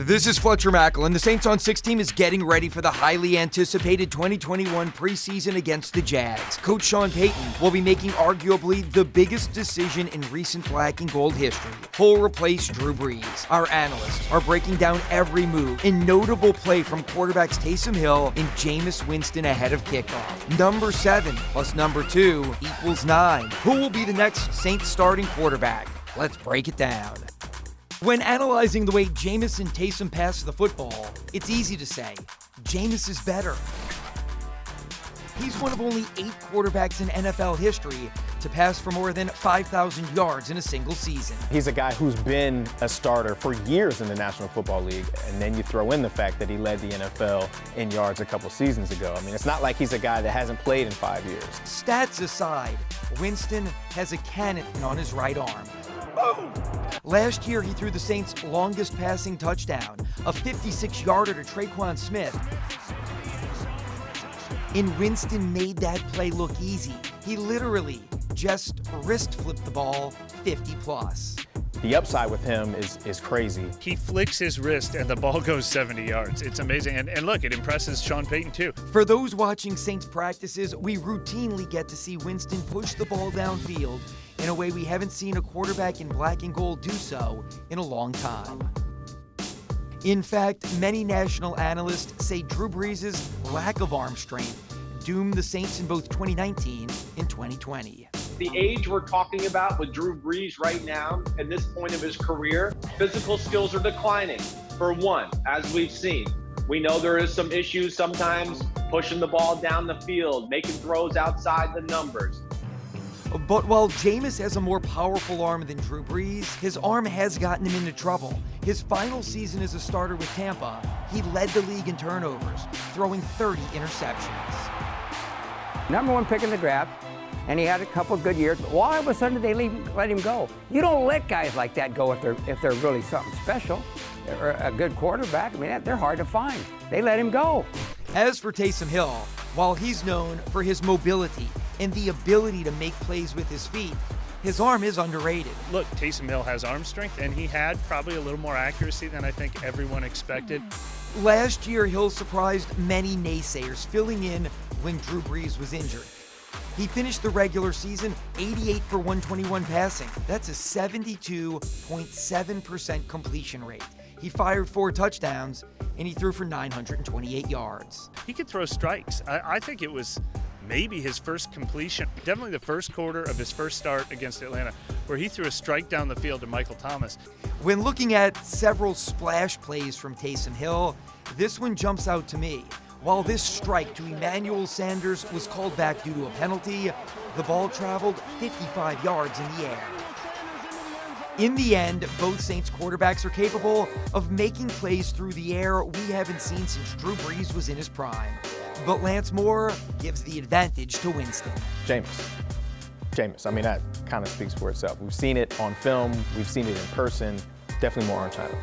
This is Fletcher Macklin. The Saints on 6 team is getting ready for the highly anticipated 2021 preseason against the Jags. Coach Sean Payton will be making arguably the biggest decision in recent black and gold history. He'll replace Drew Brees. Our analysts are breaking down every move and notable play from quarterbacks Taysom Hill and Jameis Winston ahead of kickoff. Number 7 plus number 2 equals 9. Who will be the next Saints starting quarterback? Let's break it down. When analyzing the way Jameis and Taysom pass the football, it's easy to say, Jameis is better. He's one of only 8 quarterbacks in NFL history to pass for more than 5,000 yards in a single season. He's a guy who's been a starter for years in the National Football League, and then you throw in the fact that he led the NFL in yards a couple seasons ago. I mean, it's not like he's a guy that hasn't played in 5 years. Stats aside, Winston has a cannon on his right arm. Boom! Last year, he threw the Saints' longest passing touchdown, a 56-yarder to Tre'Quan Smith. And Winston made that play look easy. He literally just wrist flipped the ball 50-plus. The upside with him is crazy. He flicks his wrist and the ball goes 70 yards. It's amazing. And look, it impresses Sean Payton too. For those watching Saints practices, we routinely get to see Winston push the ball downfield in a way we haven't seen a quarterback in black and gold do so in a long time. In fact, many national analysts say Drew Brees' lack of arm strength doomed the Saints in both 2019 and 2020. The age we're talking about with Drew Brees right now, at this point of his career, physical skills are declining. For one, as we've seen, we know there is some issues sometimes pushing the ball down the field, making throws outside the numbers. But while Jameis has a more powerful arm than Drew Brees, his arm has gotten him into trouble. His final season as a starter with Tampa, he led the league in turnovers, throwing 30 interceptions. #1 pick in the draft, and he had a couple good years, but all of a sudden they let him go. You don't let guys like that go if they're really something special. They're a good quarterback. I mean, they're hard to find. They let him go. As for Taysom Hill, while he's known for his mobility and the ability to make plays with his feet, his arm is underrated. Look, Taysom Hill has arm strength, and he had probably a little more accuracy than I think everyone expected. Last year, Hill surprised many naysayers, filling in when Drew Brees was injured. He finished the regular season 88 for 121 passing. That's a 72.7% completion rate. He fired 4 touchdowns, and he threw for 928 yards. He could throw strikes. I think it was maybe his first completion, definitely the first quarter of his first start against Atlanta, where he threw a strike down the field to Michael Thomas. When looking at several splash plays from Taysom Hill, this one jumps out to me. While this strike to Emmanuel Sanders was called back due to a penalty, the ball traveled 55 yards in the air. In the end, both Saints quarterbacks are capable of making plays through the air we haven't seen since Drew Brees was in his prime. But Lance Moore gives the advantage to Winston. Jameis. I mean, that kind of speaks for itself. We've seen it on film. We've seen it in person. Definitely more arm talent.